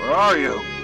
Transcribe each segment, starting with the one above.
Where are you?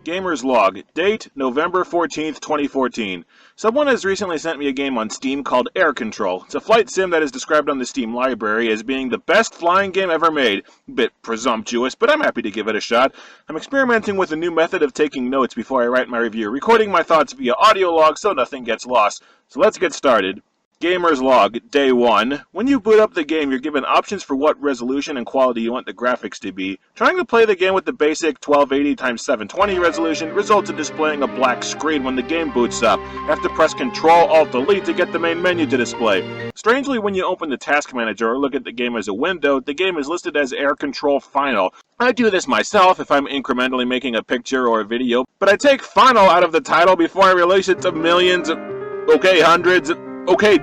Gamer's Log. Date, November 14th, 2014. Someone has recently sent me a game on Steam called Air Control. It's a flight sim that is described on the Steam library as being the best flying game ever made. Bit presumptuous, but I'm happy to give it a shot. I'm experimenting with a new method of taking notes before I write my review, recording my thoughts via audio log so nothing gets lost. So let's get started. Gamer's Log, Day 1. When you boot up the game, you're given options for what resolution and quality you want the graphics to be. Trying to play the game with the basic 1280x720 resolution results in displaying a black screen when the game boots up. You have to press Ctrl-Alt-Delete to get the main menu to display. Strangely, when you open the Task Manager or look at the game as a window, the game is listed as Air Control Final. I do this myself if I'm incrementally making a picture or a video, but I take Final out of the title before I release it to millions, hundreds,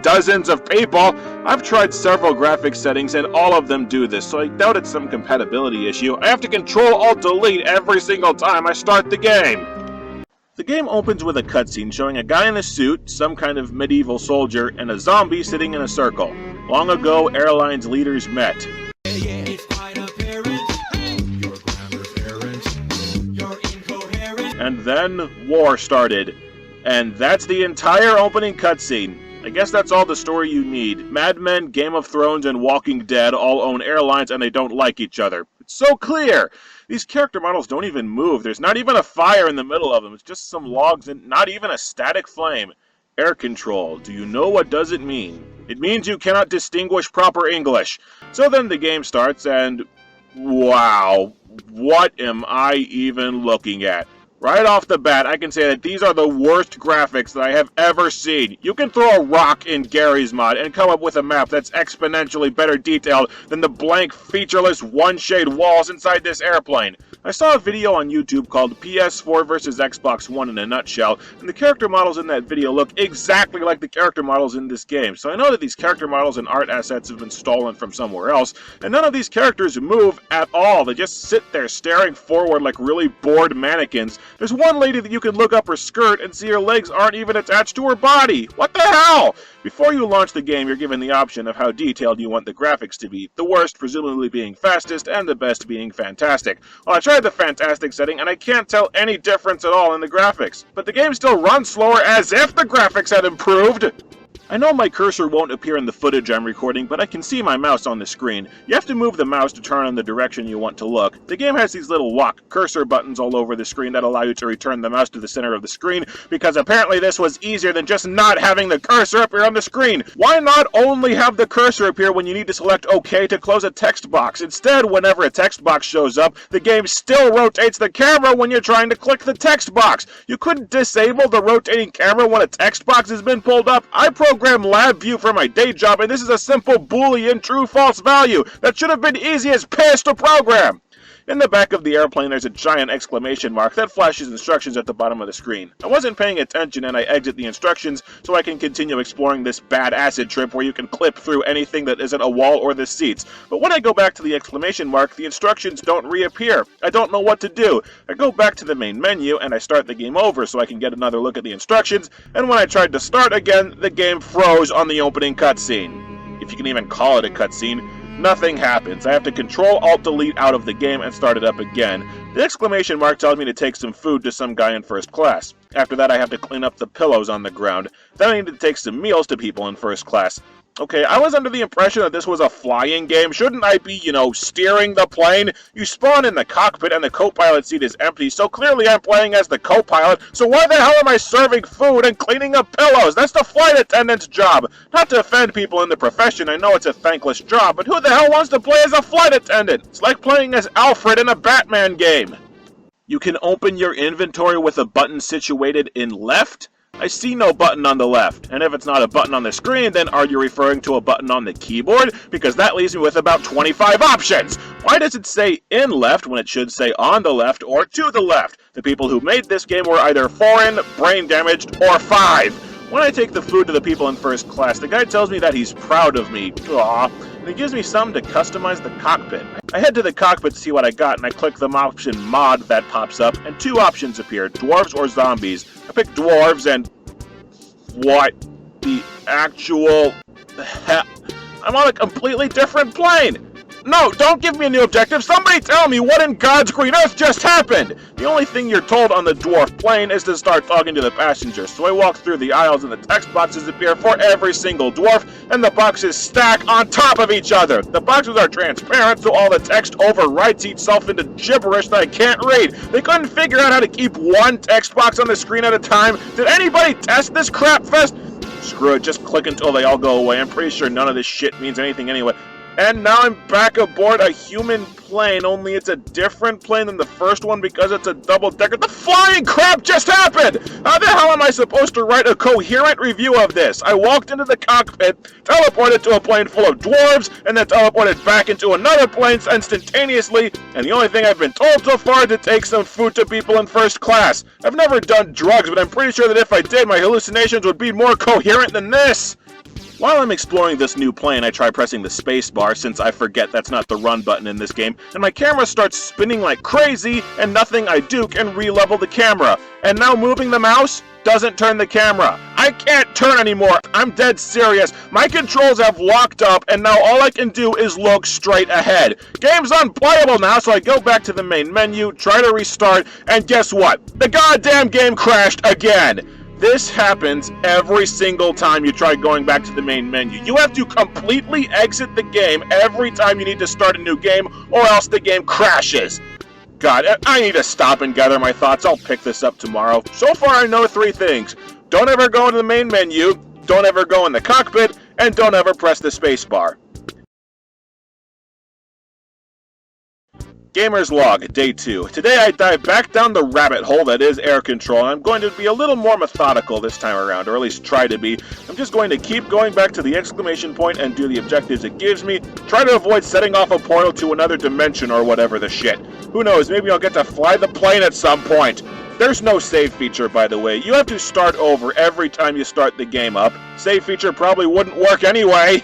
dozens of people. I've tried several graphics settings and all of them do this, so I doubt it's some compatibility issue. I have to Ctrl-Alt-Delete every single time I start the game. The game opens with a cutscene showing a guy in a suit, some kind of medieval soldier, and a zombie sitting in a circle. Long ago, airlines leaders met. And then, war started. And that's the entire opening cutscene. I guess that's all the story you need. Mad Men, Game of Thrones, and Walking Dead all own airlines and they don't like each other. It's so clear! These character models don't even move. There's not even a fire in the middle of them. It's just some logs and not even a static flame. Air control. Do you know what does it mean? It means you cannot distinguish proper English. So then the game starts and... wow. What am I even looking at? Right off the bat, I can say that these are the worst graphics that I have ever seen. You can throw a rock in Garry's Mod and come up with a map that's exponentially better detailed than the blank, featureless, one-shade walls inside this airplane. I saw a video on YouTube called PS4 vs. Xbox One in a nutshell, and the character models in that video look exactly like the character models in this game. So I know that these character models and art assets have been stolen from somewhere else, and none of these characters move at all. They just sit there staring forward like really bored mannequins. There's one lady that you can look up her skirt and see her legs aren't even attached to her body. What the hell? Before you launch the game, you're given the option of how detailed you want the graphics to be. The worst presumably being fastest, and the best being fantastic. Well, I tried the fantastic setting, and I can't tell any difference at all in the graphics. But the game still runs slower as if the graphics had improved! I know my cursor won't appear in the footage I'm recording, but I can see my mouse on the screen. You have to move the mouse to turn in the direction you want to look. The game has these little walk cursor buttons all over the screen that allow you to return the mouse to the center of the screen, because apparently this was easier than just not having the cursor appear on the screen. Why not only have the cursor appear when you need to select OK to close a text box? Instead, whenever a text box shows up, the game still rotates the camera when you're trying to click the text box. You couldn't disable the rotating camera when a text box has been pulled up? I program LabVIEW for my day job, and this is a simple Boolean true-false value that should have been easy as piss to program. In the back of the airplane, there's a giant exclamation mark that flashes instructions at the bottom of the screen. I wasn't paying attention and I exit the instructions so I can continue exploring this bad acid trip where you can clip through anything that isn't a wall or the seats. But when I go back to the exclamation mark, the instructions don't reappear. I don't know what to do. I go back to the main menu and I start the game over so I can get another look at the instructions, and when I tried to start again, the game froze on the opening cutscene. If you can even call it a cutscene. Nothing happens. I have to Ctrl-Alt-Delete out of the game and start it up again. The exclamation mark tells me to take some food to some guy in first class. After that, I have to clean up the pillows on the ground. Then I need to take some meals to people in first class. Okay, I was under the impression that this was a flying game. Shouldn't I be, steering the plane? You spawn in the cockpit and the co-pilot seat is empty, so clearly I'm playing as the co-pilot, so why the hell am I serving food and cleaning up pillows? That's the flight attendant's job. Not to offend people in the profession, I know it's a thankless job, but who the hell wants to play as a flight attendant? It's like playing as Alfred in a Batman game. You can open your inventory with a button situated in left? I see no button on the left, and if it's not a button on the screen, then are you referring to a button on the keyboard? Because that leaves me with about 25 options! Why does it say in left when it should say on the left or to the left? The people who made this game were either foreign, brain damaged, or 5. When I take the food to the people in first class, the guy tells me that he's proud of me. Aww. and it gives me something to customize the cockpit. I head to the cockpit to see what I got, and I click the option Mod that pops up, and two options appear, dwarves or zombies. I pick dwarves, and what the actual hell? I'm on a completely different plane! No, don't give me a new objective! Somebody tell me what in God's green earth just happened! The only thing you're told on the dwarf plane is to start talking to the passengers, so I walk through the aisles and the text boxes appear for every single dwarf, and the boxes stack on top of each other! The boxes are transparent, so all the text overwrites itself into gibberish that I can't read! They couldn't figure out how to keep one text box on the screen at a time! Did anybody test this crap fest? Screw it, just click until they all go away. I'm pretty sure none of this shit means anything anyway. And now I'm back aboard a human plane, only it's a different plane than the first one because it's a double-decker. The flying crap just happened! How the hell am I supposed to write a coherent review of this? I walked into the cockpit, teleported to a plane full of dwarves, and then teleported back into another plane instantaneously, and the only thing I've been told so far is to take some food to people in first class. I've never done drugs, but I'm pretty sure that if I did, my hallucinations would be more coherent than this! While I'm exploring this new plane, I try pressing the spacebar, since I forget that's not the run button in this game, and my camera starts spinning like crazy, and nothing I do can re-level the camera. And now moving the mouse doesn't turn the camera. I can't turn anymore. I'm dead serious. My controls have locked up, and now all I can do is look straight ahead. Game's unplayable now, so I go back to the main menu, try to restart, and guess what? The goddamn game crashed again! This happens every single time you try going back to the main menu. You have to completely exit the game every time you need to start a new game, or else the game crashes. God, I need to stop and gather my thoughts. I'll pick this up tomorrow. So far I know 3 things. Don't ever go into the main menu, don't ever go in the cockpit, and don't ever press the spacebar. Gamer's Log, Day 2. Today I dive back down the rabbit hole that is air control, and I'm going to be a little more methodical this time around, or at least try to be. I'm just going to keep going back to the exclamation point and do the objectives it gives me, try to avoid setting off a portal to another dimension or whatever the shit. Who knows, maybe I'll get to fly the plane at some point. There's no save feature, by the way. You have to start over every time you start the game up. Save feature probably wouldn't work anyway.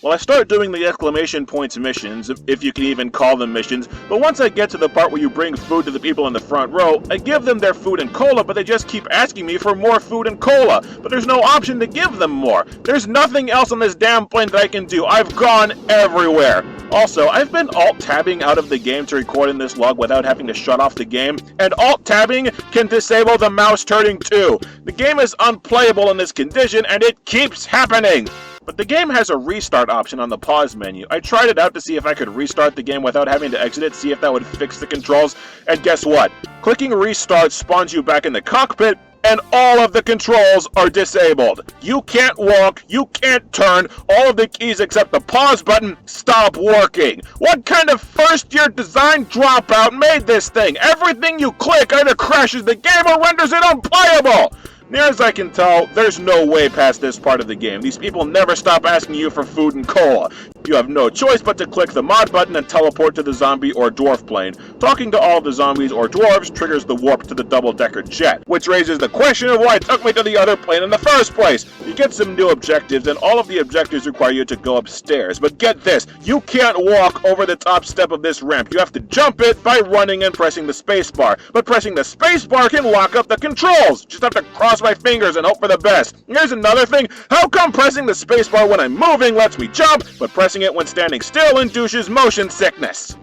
Well, I start doing the exclamation points missions, if you can even call them missions, but once I get to the part where you bring food to the people in the front row, I give them their food and cola, but they just keep asking me for more food and cola, but there's no option to give them more. There's nothing else on this damn plane that I can do. I've gone everywhere. Also, I've been alt-tabbing out of the game to record in this log without having to shut off the game, and alt-tabbing can disable the mouse turning too. The game is unplayable in this condition, and it keeps happening! But the game has a restart option on the pause menu. I tried it out to see if I could restart the game without having to exit it, see if that would fix the controls, and guess what? Clicking restart spawns you back in the cockpit, and all of the controls are disabled. You can't walk, you can't turn, all of the keys except the pause button stop working. What kind of first-year design dropout made this thing? Everything you click either crashes the game or renders it unplayable! Near as I can tell, there's no way past this part of the game. These people never stop asking you for food and cola. You have no choice but to click the mod button and teleport to the zombie or dwarf plane. Talking to all of the zombies or dwarves triggers the warp to the double-decker jet, which raises the question of why it took me to the other plane in the first place. You get some new objectives, and all of the objectives require you to go upstairs. But get this, you can't walk over the top step of this ramp. You have to jump it by running and pressing the spacebar. But pressing the spacebar can lock up the controls. Just have to cross my fingers and hope for the best. Here's another thing. How come pressing the spacebar when I'm moving lets me jump, but pressing it when standing still induces motion sickness?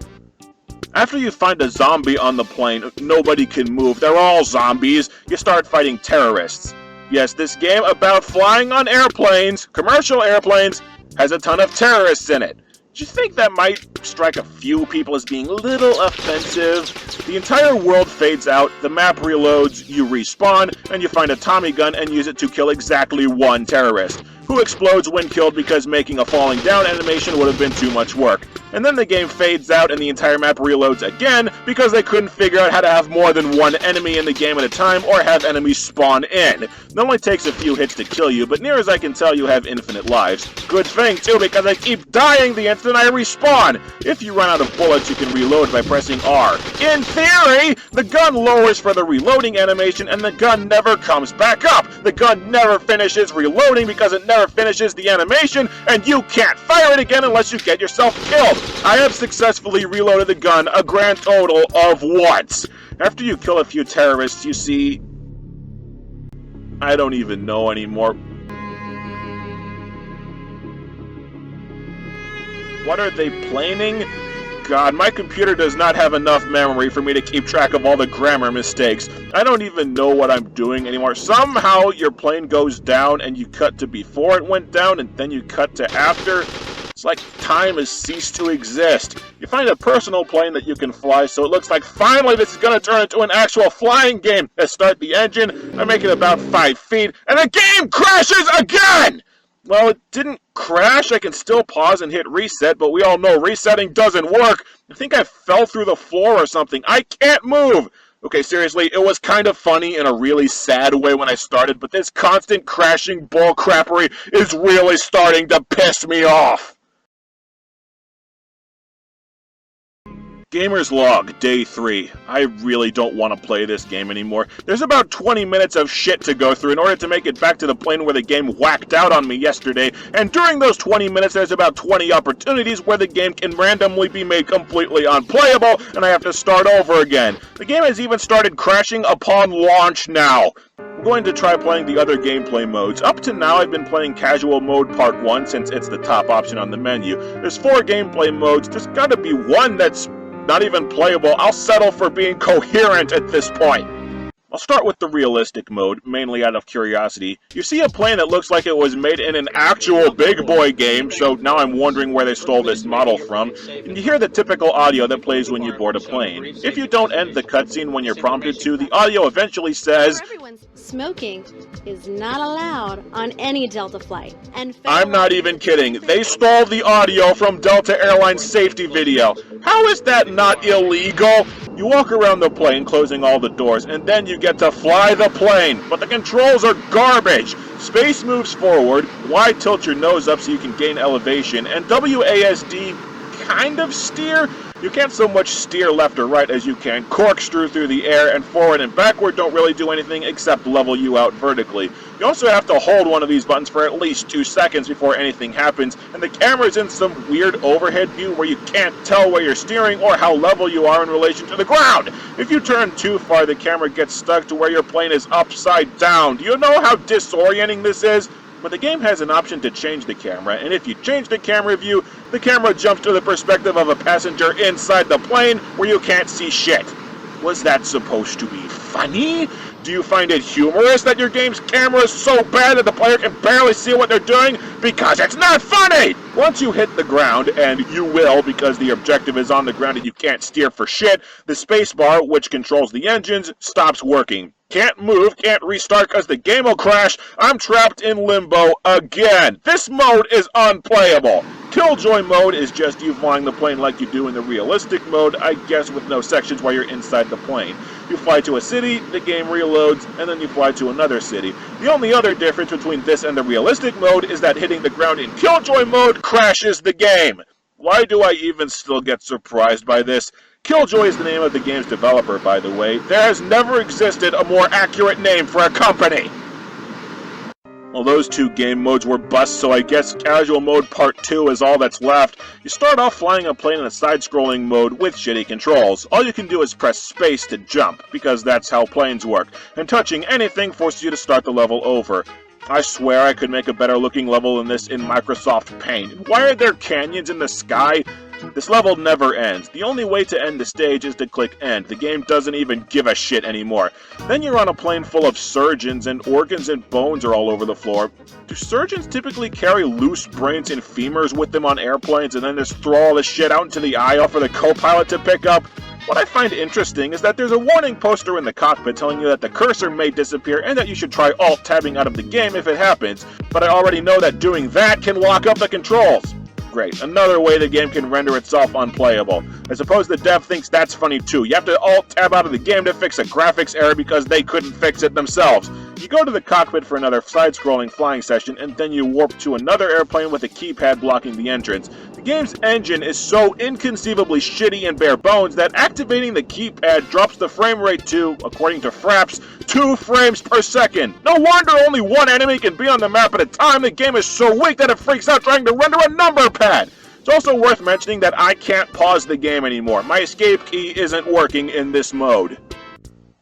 After you find a zombie on the plane, nobody can move. They're all zombies. You start fighting terrorists. Yes, this game about flying on airplanes, commercial airplanes, has a ton of terrorists in it. Do you think that might strike a few people as being a little offensive? The entire world fades out, the map reloads, you respawn, and you find a Tommy gun and use it to kill exactly one terrorist, who explodes when killed because making a falling down animation would have been too much work. And then the game fades out and the entire map reloads again because they couldn't figure out how to have more than one enemy in the game at a time or have enemies spawn in. It only takes a few hits to kill you, but near as I can tell you have infinite lives. Good thing too, because I keep dying the instant I respawn. If you run out of bullets, you can reload by pressing R. In theory, the gun lowers for the reloading animation and the gun never comes back up. The gun never finishes reloading because it never timer finishes the animation, and you can't fire it again unless you get yourself killed. I have successfully reloaded the gun a grand total of once. After you kill a few terrorists, you see... I don't even know anymore. What are they planning? God, my computer does not have enough memory for me to keep track of all the grammar mistakes. I don't even know what I'm doing anymore. Somehow your plane goes down and you cut to before it went down and then you cut to after. It's like time has ceased to exist. You find a personal plane that you can fly, so it looks like finally this is going to turn into an actual flying game. I start the engine, I make it about 5 feet, and the game crashes again! Well, it didn't crash. I can still pause and hit reset, but we all know resetting doesn't work. I think I fell through the floor or something. I can't move! Okay, seriously, it was kind of funny in a really sad way when I started, but this constant crashing bullcrappery is really starting to piss me off. Gamer's Log, Day 3. I really don't want to play this game anymore. There's about 20 minutes of shit to go through in order to make it back to the plane where the game whacked out on me yesterday, and during those 20 minutes there's about 20 opportunities where the game can randomly be made completely unplayable, and I have to start over again. The game has even started crashing upon launch now. I'm going to try playing the other gameplay modes. Up to now, I've been playing Casual Mode Part 1 since it's the top option on the menu. There's 4 gameplay modes. There's gotta be one that's not even playable. I'll settle for being coherent at this point. I'll start with the realistic mode, mainly out of curiosity. You see a plane that looks like it was made in an actual Big Boy game, so now I'm wondering where they stole this model from. And you hear the typical audio that plays when you board a plane. If you don't end the cutscene when you're prompted to, the audio eventually says, "Smoking is not allowed on any Delta flight." And I'm not even kidding. They stole the audio from Delta Airlines safety video. How is that not illegal? You walk around the plane, closing all the doors, and then you get to fly the plane. But the controls are garbage. Space moves forward, Y tilt your nose up so you can gain elevation, and WASD kind of steer. You can't so much steer left or right as you can corkscrew through the air, and forward and backward don't really do anything except level you out vertically. You also have to hold one of these buttons for at least 2 seconds before anything happens, and the camera's in some weird overhead view where you can't tell where you're steering or how level you are in relation to the ground. If you turn too far, the camera gets stuck to where your plane is upside down. Do you know how disorienting this is? But the game has an option to change the camera, and if you change the camera view, the camera jumps to the perspective of a passenger inside the plane where you can't see shit. Was that supposed to be funny? Do you find it humorous that your game's camera is so bad that the player can barely see what they're doing? Because it's not funny! Once you hit the ground, and you will because the objective is on the ground and you can't steer for shit, the spacebar, which controls the engines, stops working. Can't move, can't restart because the game will crash. I'm trapped in limbo again. This mode is unplayable. Killjoy mode is just you flying the plane like you do in the realistic mode, I guess with no sections while you're inside the plane. You fly to a city, the game reloads, and then you fly to another city. The only other difference between this and the realistic mode is that hitting the ground in Killjoy mode crashes the game. Why do I even still get surprised by this? Killjoy is the name of the game's developer, by the way. There has never existed a more accurate name for a company. Well, those 2 game modes were busts, so I guess Casual Mode Part 2 is all that's left. You start off flying a plane in a side-scrolling mode with shitty controls. All you can do is press space to jump, because that's how planes work, and touching anything forces you to start the level over. I swear I could make a better looking level than this in Microsoft Paint. Why are there canyons in the sky? This level never ends. The only way to end the stage is to click end. The game doesn't even give a shit anymore. Then you're on a plane full of surgeons, and organs and bones are all over the floor. Do surgeons typically carry loose brains and femurs with them on airplanes and then just throw all the shit out into the aisle for the co-pilot to pick up? What I find interesting is that there's a warning poster in the cockpit telling you that the cursor may disappear and that you should try alt-tabbing out of the game if it happens, but I already know that doing that can lock up the controls. Great, another way the game can render itself unplayable. I suppose the dev thinks that's funny too. You have to alt-tab out of the game to fix a graphics error because they couldn't fix it themselves. You go to the cockpit for another side-scrolling flying session, and then you warp to another airplane with a keypad blocking the entrance. The game's engine is so inconceivably shitty and bare bones that activating the keypad drops the frame rate to, according to Fraps, 2 frames per second. No wonder only one enemy can be on the map at a time. The game is so weak that it freaks out trying to render a number pad. It's also worth mentioning that I can't pause the game anymore. My escape key isn't working in this mode.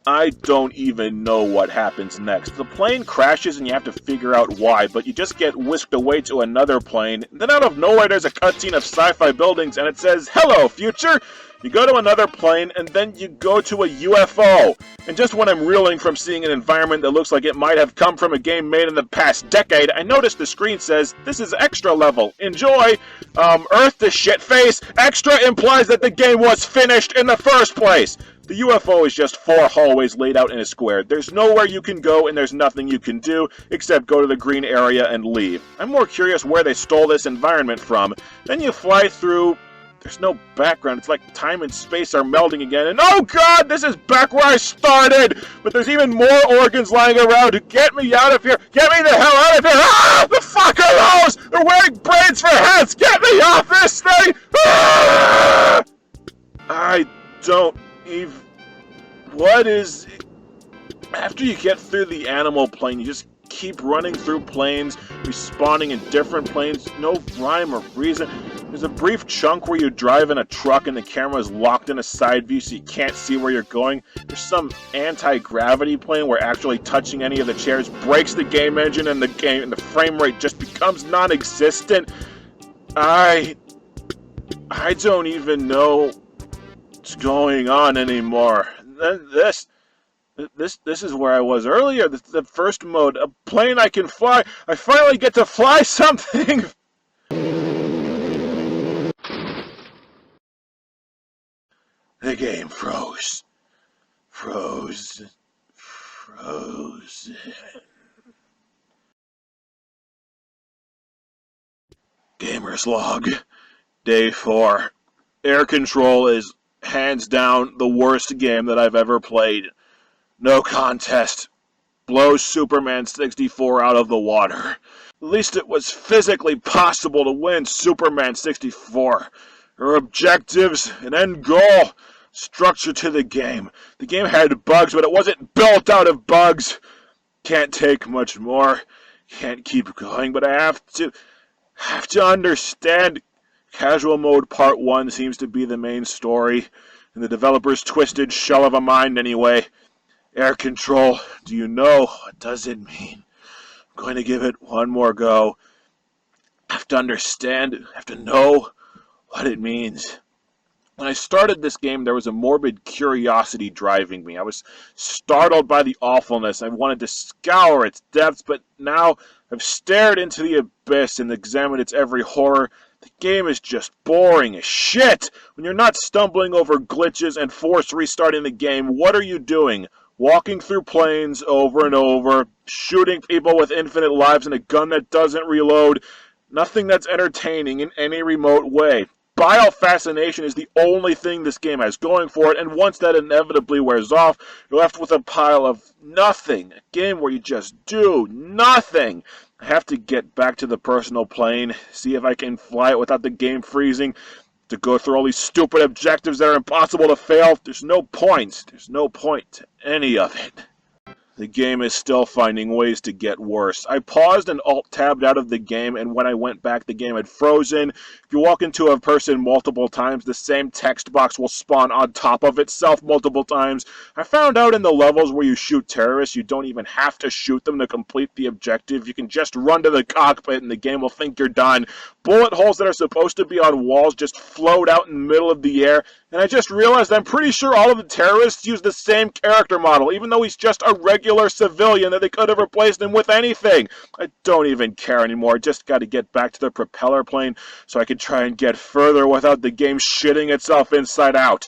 I don't even know what happens next. The plane crashes and you have to figure out why, but you just get whisked away to another plane. Then out of nowhere there's a cutscene of sci-fi buildings and it says, "Hello, future!" You go to another plane and then you go to a UFO. And just when I'm reeling from seeing an environment that looks like it might have come from a game made in the past decade, I notice the screen says, "This is extra level. Enjoy." Earth to shitface. Extra implies that the game was finished in the first place. The UFO is just 4 hallways laid out in a square. There's nowhere you can go and there's nothing you can do except go to the green area and leave. I'm more curious where they stole this environment from. Then you fly through. There's no background. It's like time and space are melding again. And oh god, this is back where I started! But there's even more organs lying around. Get me out of here! Get me the hell out of here! Ah! The fuck are those? They're wearing braids for heads! Get me off this thing! Ah! I don't even... What is... After you get through the animal plane, you just keep running through planes, respawning in different planes, no rhyme or reason. There's a brief chunk where you drive in a truck and the camera is locked in a side view so you can't see where you're going. There's some anti-gravity plane where actually touching any of the chairs breaks the game engine and the frame rate just becomes non-existent. I don't even know what's going on anymore. This is where I was earlier. The first mode, a plane I can fly. I finally get to fly something. The game froze. Frozen. Gamer's log. Day 4. Air Control is hands down the worst game that I've ever played. No contest. Blows Superman 64 out of the water. At least it was physically possible to win Superman 64. There were objectives, an end goal, structure to the game. The game had bugs, but it wasn't built out of bugs. Can't take much more. Can't keep going, but I have to understand. Casual mode part 1 seems to be the main story, and the developer's twisted shell of a mind anyway. Air Control, do you know what does it mean? I'm going to give it one more go. I have to understand, I have to know what it means. When I started this game, there was a morbid curiosity driving me. I was startled by the awfulness. I wanted to scour its depths, but now I've stared into the abyss and examined its every horror. The game is just boring as shit. When you're not stumbling over glitches and force restarting the game, what are you doing? Walking through planes over and over, shooting people with infinite lives and a gun that doesn't reload. Nothing that's entertaining in any remote way. Biofascination is the only thing this game has going for it, and once that inevitably wears off, you're left with a pile of nothing. A game where you just do nothing. I have to get back to the personal plane, see if I can fly it without the game freezing, to go through all these stupid objectives that are impossible to fail. There's no point. There's no point to any of it. The game is still finding ways to get worse. I paused and alt-tabbed out of the game, and when I went back, the game had frozen. If you walk into a person multiple times, the same text box will spawn on top of itself multiple times. I found out in the levels where you shoot terrorists, you don't even have to shoot them to complete the objective. You can just run to the cockpit and the game will think you're done. Bullet holes that are supposed to be on walls just float out in the middle of the air. And I just realized I'm pretty sure all of the terrorists use the same character model, even though he's just a regular civilian that they could have replaced him with anything. I don't even care anymore. I just got to get back to the propeller plane so I can try and get further without the game shitting itself inside out.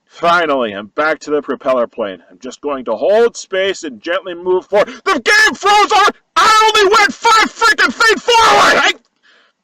Finally, I'm back to the propeller plane. I'm just going to hold space and gently move forward. The game froze on! I only went 5 freaking feet forward!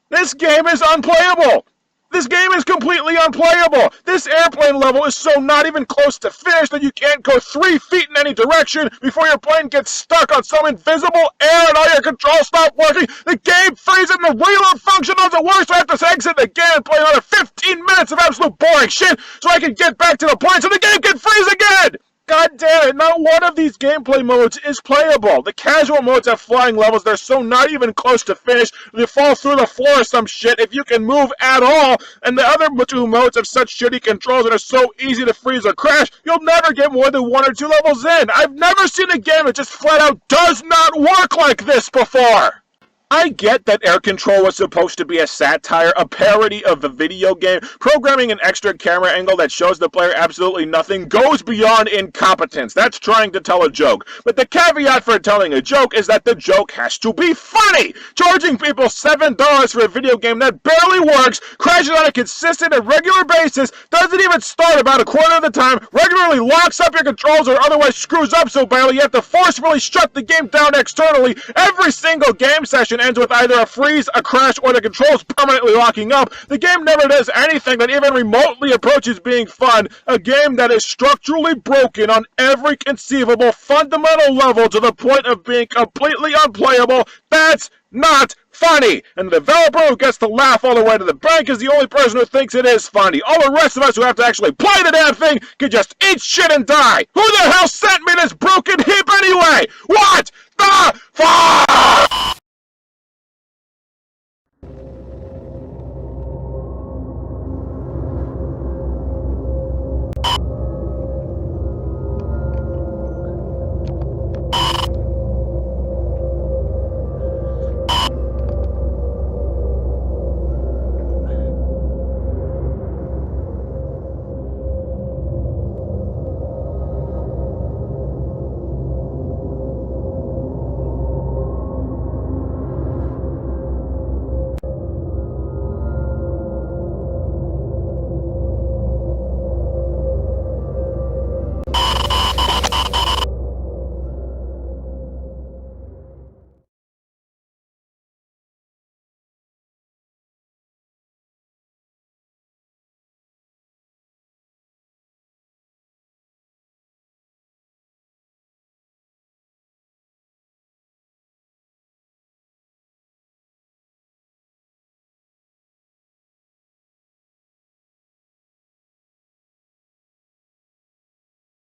This game is unplayable! This game is completely unplayable. This airplane level is so not even close to finished that you can't go 3 feet in any direction before your plane gets stuck on some invisible air and all your controls stop working. The game freezes and the reload function doesn't work, so I have to exit the game and play another 15 minutes of absolute boring shit so I can get back to the plane so the game can freeze again! God damn it, not one of these gameplay modes is playable. The casual modes have flying levels, they're so not even close to finish, they fall through the floor or some shit if you can move at all, and the other 2 modes have such shitty controls that are so easy to freeze or crash, you'll never get more than 1 or 2 levels in. I've never seen a game that just flat out does not work like this before. I get that Air Control was supposed to be a satire, a parody of the video game. Programming an extra camera angle that shows the player absolutely nothing goes beyond incompetence. That's trying to tell a joke. But the caveat for telling a joke is that the joke has to be funny! Charging people $7 for a video game that barely works, crashes on a consistent and regular basis, doesn't even start about a quarter of the time, regularly locks up your controls or otherwise screws up so badly you have to forcefully shut the game down externally. Every single game session ends with either a freeze, a crash, or the controls permanently locking up. The game never does anything that even remotely approaches being fun. A game that is structurally broken on every conceivable fundamental level to the point of being completely unplayable. That's not funny! And the developer who gets to laugh all the way to the bank is the only person who thinks it is funny. All the rest of us who have to actually play the damn thing can just eat shit and die! Who the hell sent me